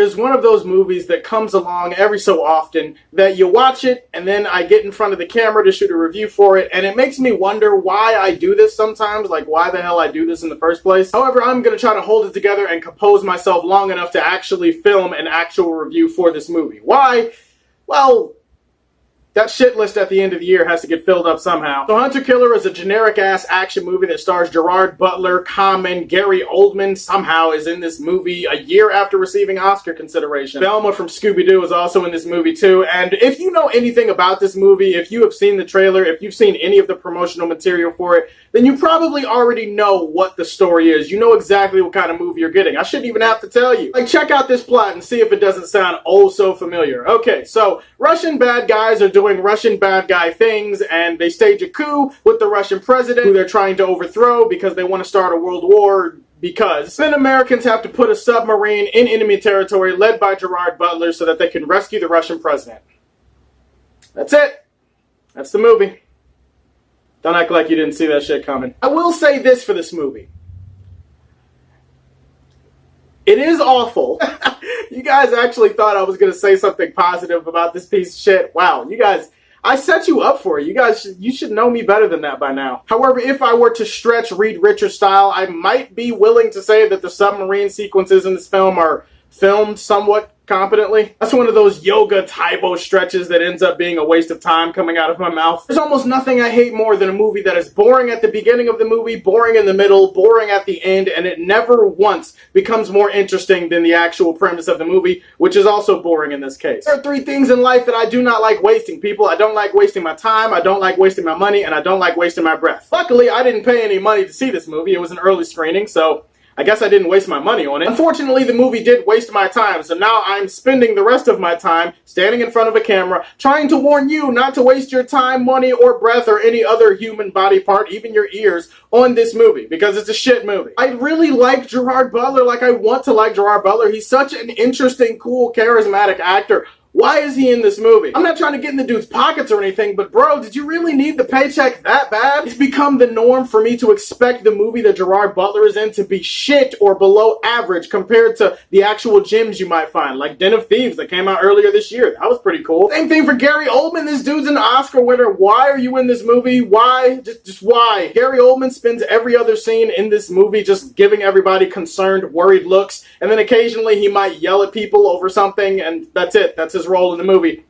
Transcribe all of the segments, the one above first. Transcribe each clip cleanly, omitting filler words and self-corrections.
is one of those movies that comes along every so often that you watch it and then I get in front of the camera to shoot a review for it, and it makes me wonder why I do this sometimes, like why the hell I do this in the first place. However, I'm going to try to hold it together and compose myself long enough to actually film an actual review for this movie. Why? Well, that shit list at the end of the year has to get filled up somehow. So Hunter Killer is a generic-ass action movie that stars Gerard Butler. Common Gary Oldman somehow is in this movie a year after receiving Oscar consideration. Velma from Scooby-Doo is also in this movie too. And if you know anything about this movie, if you have seen the trailer, if you've seen any of the promotional material for it, then you probably already know what the story is. You know exactly what kind of movie you're getting. I shouldn't even have to tell you. Like, check out this plot and see if it doesn't sound oh so familiar. Okay, so Russian bad guys are doing Russian bad guy things, and they stage a coup with the Russian president, who they're trying to overthrow because they want to start a world war. Because then Americans have to put a submarine in enemy territory led by Gerard Butler so that they can rescue the Russian president. That's it. That's the movie. Don't act like you didn't see that shit coming. I will say this for this movie. It is awful. You guys actually thought I was going to say something positive about this piece of shit. Wow, you guys, I set you up for it. You should know me better than that by now. However, if I were to stretch Reed Richards style, I might be willing to say that the submarine sequences in this film are filmed somewhat competently. That's one of those yoga Taibo stretches that ends up being a waste of time coming out of my mouth. There's almost nothing I hate more than a movie that is boring at the beginning of the movie, boring in the middle, boring at the end, and it never once becomes more interesting than the actual premise of the movie, which is also boring in this case. There are three things in life that I do not like wasting, people. I don't like wasting my time, I don't like wasting my money, and I don't like wasting my breath. Luckily, I didn't pay any money to see this movie. It was an early screening, so I guess I didn't waste my money on it. Unfortunately, the movie did waste my time, so now I'm spending the rest of my time standing in front of a camera, trying to warn you not to waste your time, money, or breath, or any other human body part, even your ears, on this movie, because it's a shit movie. I really like Gerard Butler like I want to like Gerard Butler. He's such an interesting, cool, charismatic actor. Why is he in this movie? I'm not trying to get in the dude's pockets or anything, but bro, did you really need the paycheck that bad? It's become the norm for me to expect the movie that Gerard Butler is in to be shit or below average compared to the actual gems you might find, like Den of Thieves that came out earlier this year. That was pretty cool. Same thing for Gary Oldman. This dude's an Oscar winner. Why are you in this movie? Why? Just why? Gary Oldman spends every other scene in this movie just giving everybody concerned, worried looks, and then occasionally he might yell at people over something, and that's it. That's his role in the movie.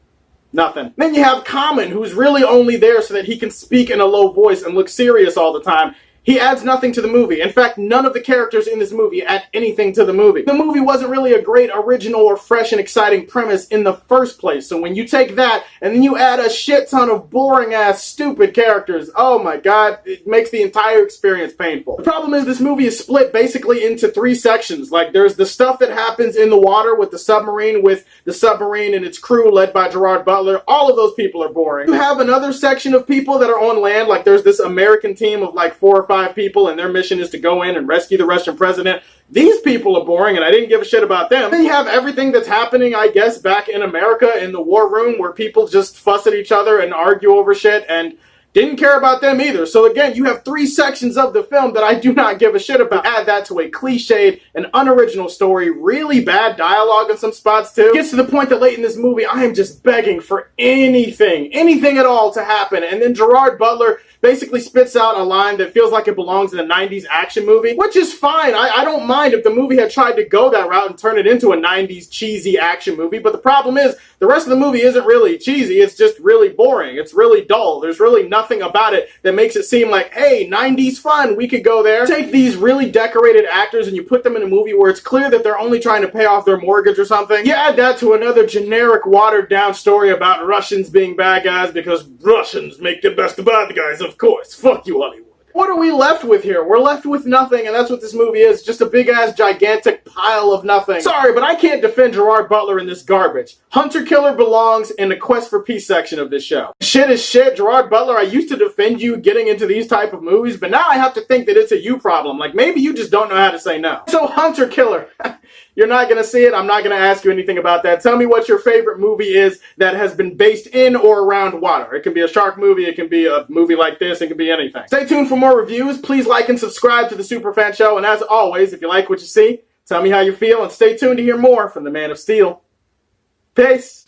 Nothing. Then you have Common, who's really only there so that he can speak in a low voice and look serious all the time. He adds nothing to the movie. In fact, none of the characters in this movie add anything to the movie. The movie wasn't really a great, original, or fresh and exciting premise in the first place. So when you take that, and then you add a shit ton of boring-ass, stupid characters, oh my god, it makes the entire experience painful. The problem is this movie is split basically into three sections. Like, there's the stuff that happens in the water with the submarine and its crew led by Gerard Butler. All of those people are boring. You have another section of people that are on land, like there's this American team of like 4 or 5 people, and their mission is to go in and rescue the Russian president. These people are boring, and I didn't give a shit about them. Then you have everything that's happening, I guess, back in America in the war room, where people just fuss at each other and argue over shit, and didn't care about them either. So again, you have three sections of the film that I do not give a shit about. Add that to a cliched and unoriginal story, really bad dialogue in some spots too. It gets to the point that late in this movie, I am just begging for anything at all to happen. And then Gerard Butler basically spits out a line that feels like it belongs in a 90s action movie, which is fine. I don't mind if the movie had tried to go that route and turn it into a 90s cheesy action movie, but the problem is the rest of the movie isn't really cheesy. It's just really boring. It's really dull. There's really nothing about it that makes it seem like, hey, 90s fun, we could go there. Take these really decorated actors and you put them in a movie where it's clear that they're only trying to pay off their mortgage or something. You add that to another generic watered down story about Russians being bad guys because Russians make the best of bad guys, of course. Fuck you, Hollywood. What are we left with here? We're left with nothing, and that's what this movie is. Just a big-ass, gigantic pile of nothing. Sorry, but I can't defend Gerard Butler in this garbage. Hunter Killer belongs in the Quest for Peace section of this show. Shit is shit. Gerard Butler, I used to defend you getting into these type of movies, but now I have to think that it's a you problem. Like, maybe you just don't know how to say no. So, Hunter Killer. You're not going to see it. I'm not going to ask you anything about that. Tell me what your favorite movie is that has been based in or around water. It can be a shark movie. It can be a movie like this. It can be anything. Stay tuned for more reviews. Please like and subscribe to The Superfan Show. And as always, if you like what you see, Tell me how you feel and stay tuned to hear more from the Man of Steel. Peace.